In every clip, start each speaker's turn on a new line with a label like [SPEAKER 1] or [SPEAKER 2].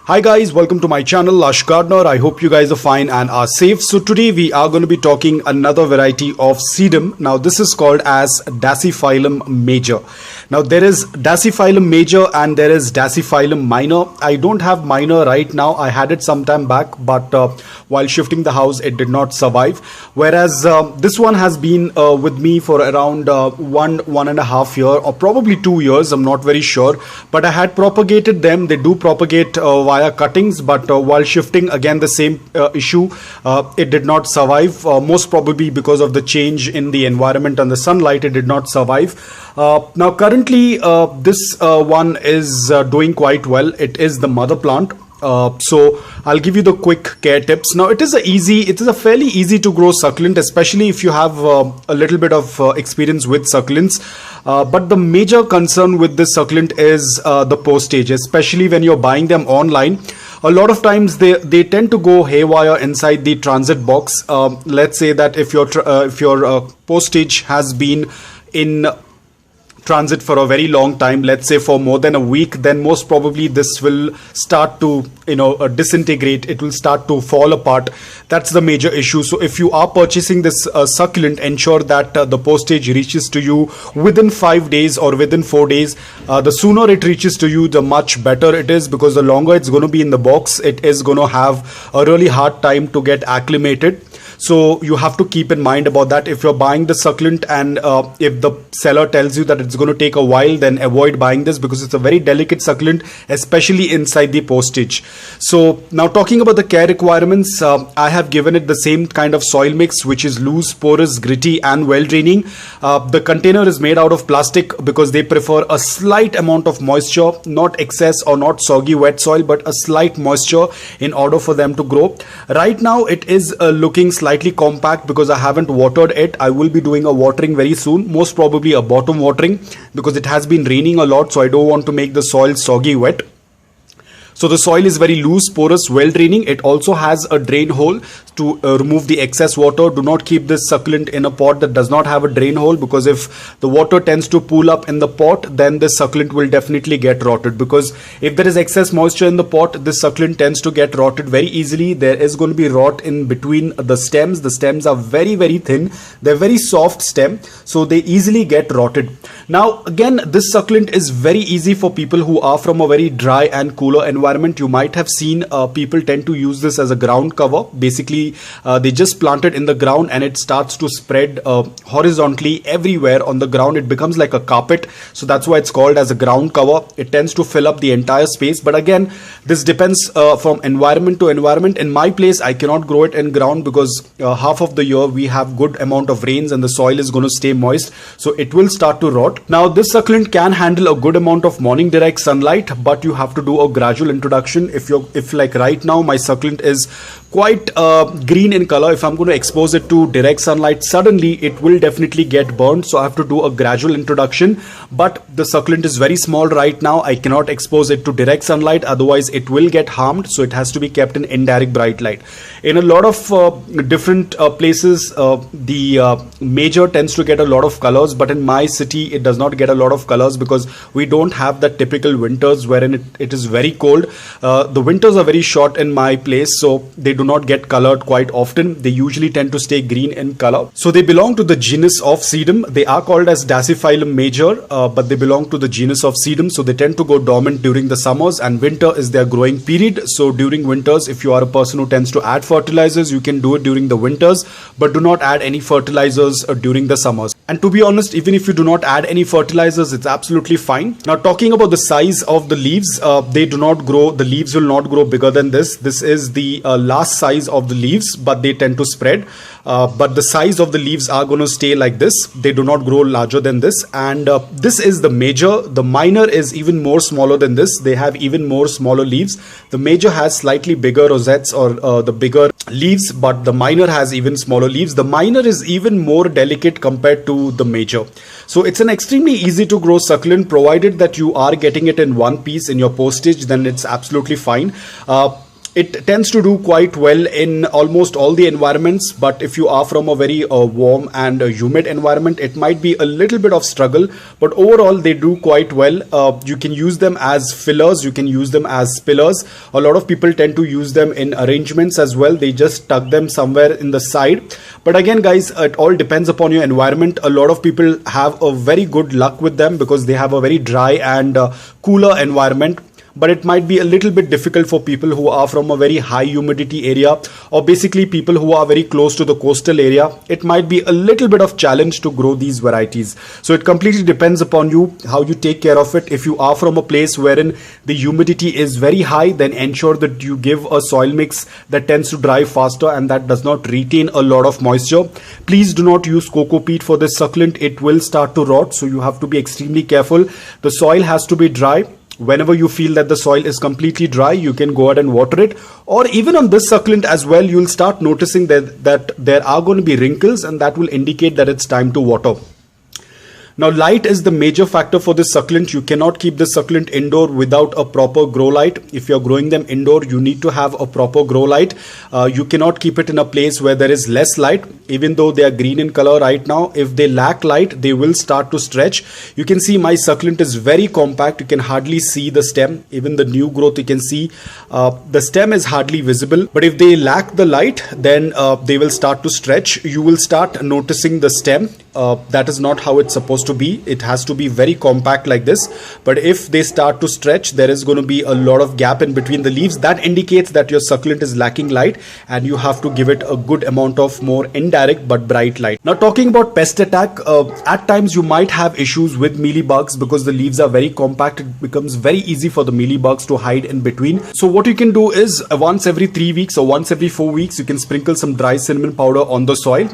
[SPEAKER 1] Hi guys, welcome to my channel Lush Gardener. I hope you guys are fine and are safe. So today we are going to be talking another variety of sedum. Now this is called as Dasyphyllum major. Now there is Dasyphyllum major and there is Dasyphyllum minor. I don't have minor right now. I had it some time back, but while shifting the house it did not survive. Whereas this one has been with me for around 1.5 years or probably 2 years. I'm not very sure, but I had propagated them. They do propagate via cuttings, but while shifting, again the same issue, it did not survive, most probably because of the change in the environment and the sunlight. It did not survive. Now currently this one is doing quite well. It is the mother plant. So I'll give you the quick care tips. Now it is a fairly easy to grow succulent, especially if you have a little bit of experience with succulents. But the major concern with this succulent is the postage, especially when you're buying them online. A lot of times they tend to go haywire inside the transit box. Let's say that if your postage has been in transit for a very long time, let's say for more than a week, then most probably this will start to disintegrate. It will start to fall apart. That's the major issue. So if you are purchasing this succulent, ensure that the postage reaches to you within 5 days or within 4 days. The sooner it reaches to you, the much better it is, because the longer it's going to be in the box, it is going to have a really hard time to get acclimated. So you have to keep in mind about that. If you're buying the succulent and if the seller tells you that it's going to take a while, then avoid buying this, because it's a very delicate succulent, especially inside the postage. So now talking about the care requirements, I have given it the same kind of soil mix, which is loose, porous, gritty and well draining. The container is made out of plastic because they prefer a slight amount of moisture, not excess or not soggy wet soil, but a slight moisture in order for them to grow. Right now it is looking slightly compact because I haven't watered it. I will be doing a watering very soon, most probably a bottom watering, because it has been raining a lot, so I don't want to make the soil soggy wet. So the soil is very loose, porous, well draining. It also has a drain hole to remove the excess water. Do not keep this succulent in a pot that does not have a drain hole, because if the water tends to pool up in the pot, then this succulent will definitely get rotted, because if there is excess moisture in the pot, this succulent tends to get rotted very easily. There is going to be rot in between the stems. The stems are very, very thin. They're very soft stem, so they easily get rotted. Now again, this succulent is very easy for people who are from a very dry and cooler environment. You might have seen people tend to use this as a ground cover. Basically, they just plant it in the ground and it starts to spread horizontally everywhere on the ground. It becomes like a carpet. So that's why it's called as a ground cover. It tends to fill up the entire space. But again, this depends from environment to environment. In my place, I cannot grow it in ground because half of the year we have good amount of rains and the soil is going to stay moist. So it will start to rot. Now this succulent can handle a good amount of morning direct sunlight, but you have to do a gradual introduction. If like right now my succulent is quite green in color, if I'm going to expose it to direct sunlight, suddenly it will definitely get burned. So I have to do a gradual introduction. But the succulent is very small right now. I cannot expose it to direct sunlight, otherwise it will get harmed. So it has to be kept in indirect bright light. In a lot of different places, the major tends to get a lot of colors, but in my city it does not get a lot of colors because we don't have the typical winters wherein it is very cold. The winters are very short in my place, so they do not get colored quite often. They usually tend to stay green in color. So they belong to the genus of Sedum. They are called as Dasyphyllum major, but they belong to the genus of Sedum. So they tend to go dormant during the summers, and winter is their growing period. So during winters, if you are a person who tends to add fertilizers, you can do it during the winters, but do not add any fertilizers during the summers. And to be honest, even if you do not add any fertilizers, it's absolutely fine. Now talking about the size of the leaves, they do not grow, the leaves will not grow bigger than this. This is the last size of the leaves, but they tend to spread. But the size of the leaves are going to stay like this. They do not grow larger than this. And this is the major. The minor is even more smaller than this. They have even more smaller leaves. The major has slightly bigger rosettes or the bigger leaves, but the minor has even smaller leaves. The minor is even more delicate compared to the major. So it's an extremely easy to grow succulent, provided that you are getting it in one piece in your postage, then it's absolutely fine. It tends to do quite well in almost all the environments, but if you are from a very warm and humid environment, it might be a little bit of struggle, but overall they do quite well. You can use them as fillers, you can use them as pillars. A lot of people tend to use them in arrangements as well. They just tuck them somewhere in the side. But again guys, it all depends upon your environment. A lot of people have a very good luck with them because they have a very dry and cooler environment. But it might be a little bit difficult for people who are from a very high humidity area, or basically people who are very close to the coastal area. It might be a little bit of challenge to grow these varieties. So it completely depends upon you, how you take care of it. If you are from a place wherein the humidity is very high, then ensure that you give a soil mix that tends to dry faster and that does not retain a lot of moisture. Please do not use coco peat for this succulent. It will start to rot, so you have to be extremely careful. The soil has to be dry. Whenever you feel that the soil is completely dry, you can go ahead and water it. Or even on this succulent as well, you'll start noticing that there are going to be wrinkles, and that will indicate that it's time to water. Now, light is the major factor for this succulent. You cannot keep this succulent indoor without a proper grow light. If you're growing them indoor, you need to have a proper grow light. You cannot keep it in a place where there is less light. Even though they are green in color right now, if they lack light, they will start to stretch. You can see my succulent is very compact. You can hardly see the stem. Even the new growth, you can see the stem is hardly visible. But if they lack the light, then they will start to stretch. You will start noticing the stem. That is not how it's supposed to be. It has to be very compact like this. But if they start to stretch, there is going to be a lot of gap in between the leaves. That indicates that your succulent is lacking light, and you have to give it a good amount of more indirect but bright light. Now, talking about pest attack, at times you might have issues with mealybugs because the leaves are very compact. It becomes very easy for the mealybugs to hide in between. So what you can do is once every 3 weeks or once every 4 weeks, you can sprinkle some dry cinnamon powder on the soil.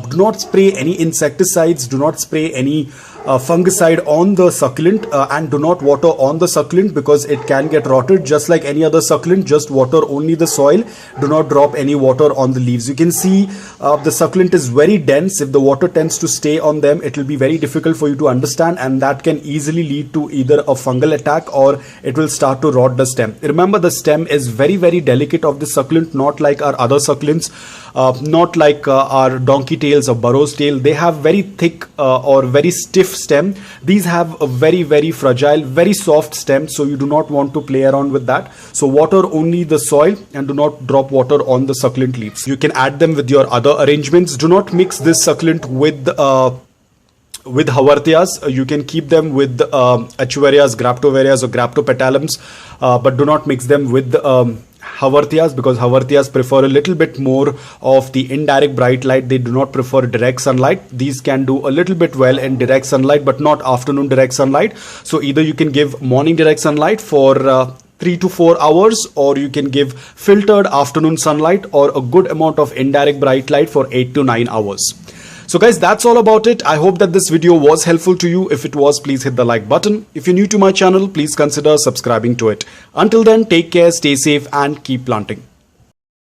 [SPEAKER 1] Do not spray any insecticides, do not spray any fungicide on the succulent, and do not water on the succulent because it can get rotted. Just like any other succulent, just water only the soil. Do not drop any water on the leaves. You can see the succulent is very dense. If the water tends to stay on them, it will be very difficult for you to understand, and that can easily lead to either a fungal attack or it will start to rot the stem. Remember, the stem is very, very delicate of the succulent, not like our other succulents. Not like our donkey tails or burro's tail. They have very thick or very stiff stem. These have a very, very fragile, very soft stem, so you do not want to play around with that. So water only the soil and do not drop water on the succulent leaves. You can add them with your other arrangements. Do not mix this succulent with Haworthias. You can keep them with Echeverias, Graptoverias or Graptopelaums, but do not mix them with Haworthias, because Haworthias prefer a little bit more of the indirect bright light. They do not prefer direct sunlight. These can do a little bit well in direct sunlight, but not afternoon direct sunlight. So either you can give morning direct sunlight for 3 to 4 hours, or you can give filtered afternoon sunlight or a good amount of indirect bright light for 8 to 9 hours. So guys, that's all about it. I hope that this video was helpful to you. If it was, please hit the like button. If you're new to my channel, please consider subscribing to it. Until then, take care, stay safe and keep planting.